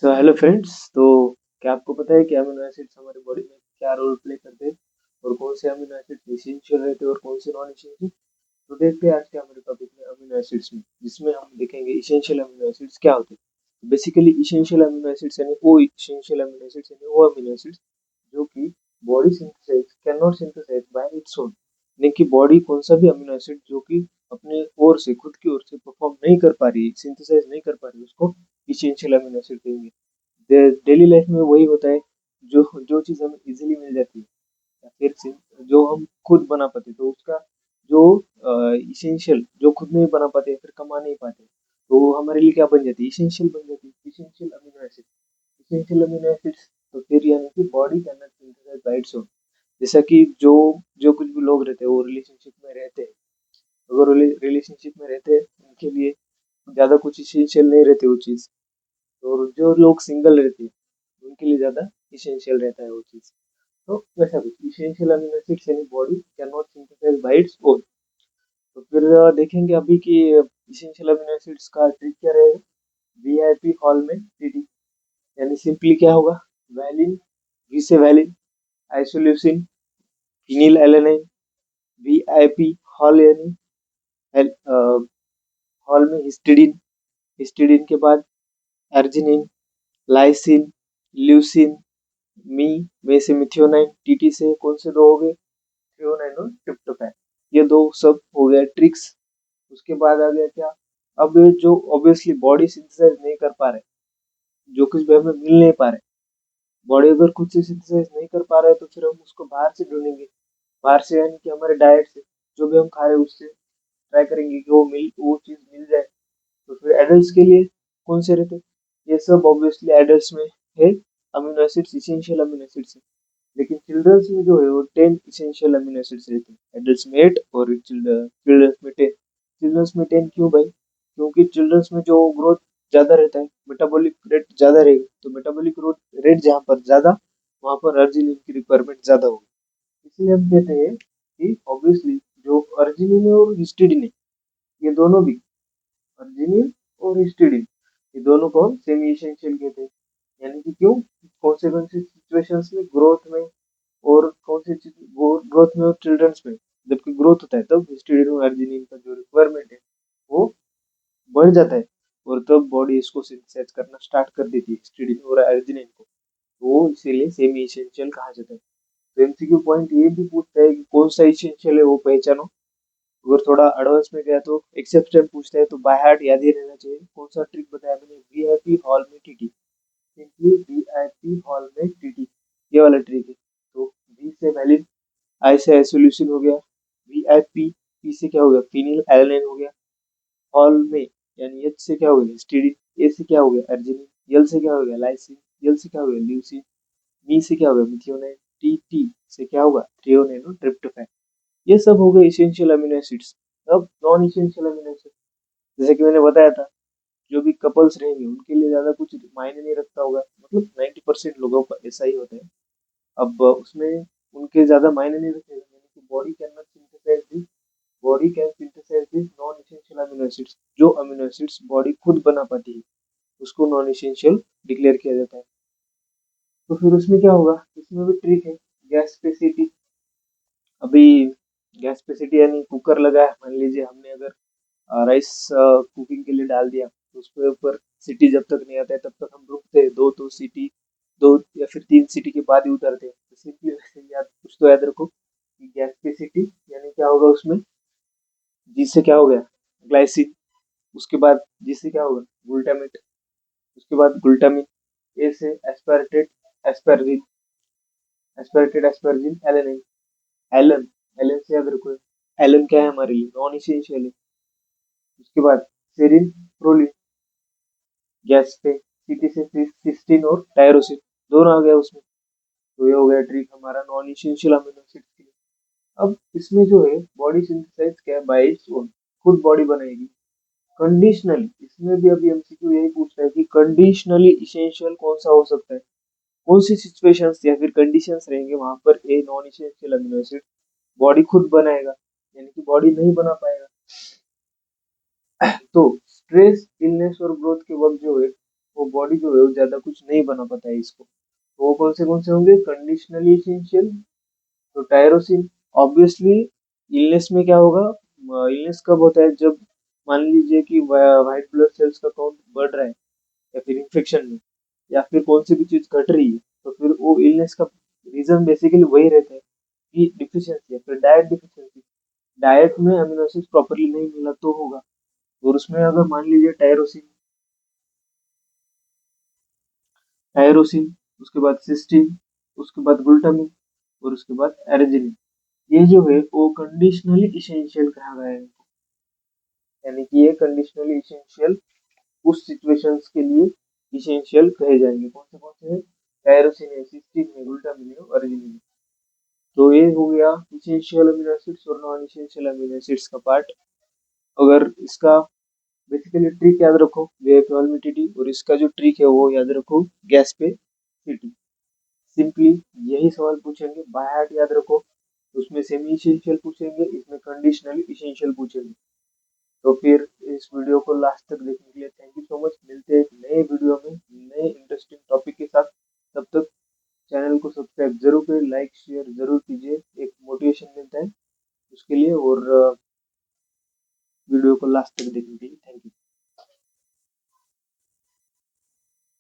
So hello friends. तो क्या आपको पता है कि अमीनो एसिड्स हमारी बॉडी में क्या रोल प्ले करते हैं और कौन से अमीनो एसिड्स इसेंशियल रहते हैं और कौन से नॉन इसेंशियल। तो देखते हैं आज के हमारे टॉपिक में अमीनो एसिड्स में, जिसमें हम देखेंगे इसेंशियल अमीनो एसिड्स क्या होते हैं। बेसिकली इसेंशियल अमीनो एसिड्स यानी वो इसेंशियल अमीनो एसिड्स यानी वो अमीनो एसिड्स जो कि body synthesise can not synthesise by its own, यानी कि बॉडी कौन सा भी अमीनो एसिड जो कि अपने ओर से खुद की ओर से परफॉर्म नहीं कर पा रही, सिंथेसाइज नहीं कर पा रही, उसको इसेंशियल अमीनो एसिड कहेंगे। डेली लाइफ में वही होता है, जो जो चीज़ हमें इजीली मिल जाती है या फिर जो हम खुद बना पाते, तो उसका जो इसेंशियल जो खुद नहीं बना पाते या फिर कमा नहीं पाते, तो वो हमारे लिए क्या बन जाती है, इसेंशियल बन जाती है, essential amino acid. Essential amino acids तो फिर यानी कि body can not synthesise by its own. जैसा कि जो जो कुछ भी लोग रहते हैं वो रिलेशनशिप में रहते हैं, अगर रिलेशनशिप में रहते हैं उनके लिए ज़्यादा कुछ इसेंशियल नहीं रहते वो चीज़, और जो लोग सिंगल रहते हैं उनके लिए ज़्यादा इसेंशियल रहता है वो चीज़। तो वैसा कुछ इसेंशियल अमीनो एसिड्स यानी body can not synthesise by its own. तो फिर देखेंगे अभी कि इसेंशियल अमीनो एसिड्स का ट्रिक क्या रहेगा। वीआईपी हॉल में टीटी, यानी सिंपली क्या होगा, वैलिन, वी से valine, isoleucine, phenylalanine, VIP hall यानी हॉल में हिस्टिडीन, हिस्टिडीन के बाद अर्जिनिन, लाइसिन, ल्यूसिन, मी, में से मिथियोनाइन, टीटी से कौन से दो हो गए, थ्रियोनाइन और ट्रिप्टोफैन। ये दो सब हो गया ट्रिक्स। उसके बाद आ गया क्या, अब जो ऑब्वियसली बॉडी सिंथेसाइज नहीं कर पा रहे, जो कुछ भी हमें मिल नहीं पा रहे, बॉडी अगर खुद से सिंथेसाइज नहीं कर पा रहे तो फिर हम उसको बाहर से ढूंढेंगे। बाहर से यानी कि हमारे डाइट से, जो भी हम खा रहे हैं उससे ट्राई करेंगे कि वो चीज़ मिल जाए। तो फिर एडल्ट्स के लिए कौन से रहते, ये सब ऑब्वियसली एडल्ट्स में है amino acids, essential amino acids है। लेकिन चिल्ड्रंस में जो है वो 10 इसेंशियल अमीनो एसिड्स रहते हैं, एडल्ट्स में 8 और चिल्ड्रंस में 10। चिल्ड्रंस में 10 क्यों भाई, क्योंकि चिल्ड्रंस में जो ग्रोथ ज़्यादा रहता है, मेटाबॉलिक रेट ज़्यादा रहेगा, तो मेटाबॉलिक रेट जहाँ पर ज़्यादा, वहाँ पर अर्जिनिन की रिक्वायरमेंट ज़्यादा होगी। इसलिए हम कहते हैं कि ऑब्वियसली जो अर्जिनिन है और हिस्टिडिन है, ये दोनों भी, अर्जिनिन और हिस्टिडिन, ये दोनों को हम सेमी इसेंशियल कहते हैं। यानी कि क्यों, कौन से सिचुएशंस में, ग्रोथ में, और कौन सी चीज ग्रोथ में और चिल्ड्रंस में, जबकि ग्रोथ होता है तब हिस्टिडाइन और अर्जिनिन का जो रिक्वायरमेंट है वो बढ़ जाता है, और तब बॉडी इसको सिंथेसाइज करना स्टार्ट कर देती है हिस्टिडाइन और अर्जिनिन को। तो वो इसीलिए सेमी इसेंशियल कहा जाता है। तो एमसीक्यू पॉइंट ये भी पूछता है कि कौन सा इसेंशियल है वो पहचानो। अगर थोड़ा एडवांस में गया तो एक्सेप्शन पूछता है, तो बाय हार्ट याद ही रहना चाहिए। कौन सा ट्रिक बताया मैंने, वीआईपी हॉल में टीटी, सिंपली वीआईपी हॉल में टीटी, ये वाला ट्रिक है। तो वी से वैलिड, आई से आइसोल्यूशन हो गया, वी आई पी, पी से क्या हो गया, फिनिल एलानाइन हो गया, हॉल में यानी एच से क्या हो गया, हिस्टिडीन, ए से क्या हो गया, अर्जिनिन, एल से क्या हो गया, लाइसिन, एल से क्या हो गया, ल्यूसिन, मी से क्या हो गया, मिथियोनाइन, टी टी से क्या होगा, थ्रियोनाइन और ट्रिप्टोफैन। ये सब हो गए इसेंशियल अमीनो एसिड्स। अब नॉन इसेंशियल अमीनो एसिड, जैसे कि मैंने बताया था, जो भी कपल्स रहेंगे उनके लिए ज्यादा कुछ मायने नहीं रखता होगा, मतलब 90% लोगों का ऐसा ही होता है। अब उसमें उनके ज्यादा मायने नहीं रखेगा, यानी कि body can not synthesise this, body can synthesise this non essential amino acids, जो अमीनो एसिड्स बॉडी खुद बना पाती है उसको नॉन इसेंशियल डिक्लेयर किया जाता है। तो फिर उसमें क्या होगा, इसमें भी ट्रिक है, गैस स्पेसिटी। अभी गैस स्पेसिटी यानी कुकर लगा है, मान लीजिए हमने अगर राइस कुकिंग के लिए डाल दिया, तो उसके ऊपर सीटी जब तक नहीं आता है तब तक हम रुकते हैं, दो तो सीटी, दो या फिर तीन सीटी के बाद ही उतारते हैं। तो सिंपली वैसे याद, कुछ तो याद रखो कि गैस की सीटी यानी क्या होगा उसमें, जी से क्या हो गया, ग्लाइसिन, उसके बाद जी से क्या होगा, ग्लूटामेट, उसके बाद ग्लूटामिन, ए से aspartate, asparagine, aspartate asparagine alanine, Alan, Alan से याद रखो, एलन क्या है हमारे लिए, नॉन इसेंशियल है। उसके बाद सेरिन, प्रोलिन, गैस पे सीटी से सिस्टीन और टायरोसिन, दोनों आ गया उसमें। तो ये हो गया ट्रिक हमारा नॉन इसेंशियल अमीनो एसिड के लिए। अब इसमें जो है बॉडी सिंथेसाइज क्या है, बाय इट्स ओन, खुद बॉडी बनाएगी। कंडीशनली, इसमें भी अभी एमसीक्यू यही पूछता है कि कंडीशनली इसेंशियल कौन सा हो सकता है, कौन सी सिचुएशंस या फिर कंडीशंस रहेंगे वहां पर a non essential amino acid body खुद बनाएगा, यानी कि बॉडी नहीं बना पाएगा। तो स्ट्रेस, इलनेस और ग्रोथ के वक्त जो है वो बॉडी जो है वो ज्यादा कुछ नहीं बना पाता है इसको। तो वो कौन से होंगे? Conditionally essential. तो टायरोसिन, ऑब्वियसली इलनेस में क्या होगा? इलनेस कब होता है? जब मान लीजिए कि व्हाइट ब्लड सेल्स का काउंट बढ़ रहा है, या फिर इन्फेक्शन में, या फिर कौन सी भी चीज घट रही है, तो फिर वो इलनेस का रीजन बेसिकली वही रहता है कि डिफिशियंसी या फिर डाइट डिफिशियंसी। डाइट में अमीनो एसिड प्रॉपरली नहीं मिला तो होगा। और उसमें अगर मान लीजिए टायरोसिन, टायरोसिन, उसके बाद सिस्टीन, उसके बाद ग्लूटामिन, और उसके बाद एर्जिनिन, ये जो है वो कंडीशनली इसेंशियल कहा गया है। यानी कि ये कंडीशनली इसेंशियल उस सिचुएशंस के लिए इसेंशियल कहे जाएंगे। कौन से हैं? टायरोसिन है, सिस्टीन है, ग्लूटामिन है, अर्जिनिन है। तो ये हो गया इसेंशियल अमीनो एसिड्स और नॉन इसेंशियल अमीनो एसिड्स का पार्ट। अगर इसका बेसिकली ट्रिक याद रखो, वेफॉर्मिटिटी, और इसका जो ट्रिक है वो याद रखो, गैस पे सिटी। सिंपली यही सवाल पूछेंगे। बाय हार्ट याद रखो, उसमें सेमी इसेंशियल पूछेंगे, इसमें कंडीशनली इसेंशियल पूछेंगे। तो फिर इस वीडियो को लास्ट तक देखने के लिए थैंक यू सो मच। मिलते हैं एक नए वीडियो में नए इंटरेस्टिंग टॉपिक के साथ। तब तक चैनल को सब्सक्राइब जरूर करें, लाइक शेयर जरूर कीजिए, एक मोटिवेशन मिलता है उसके लिए। और वीडियो को लास्ट तक देखने के लिए थैंक यू।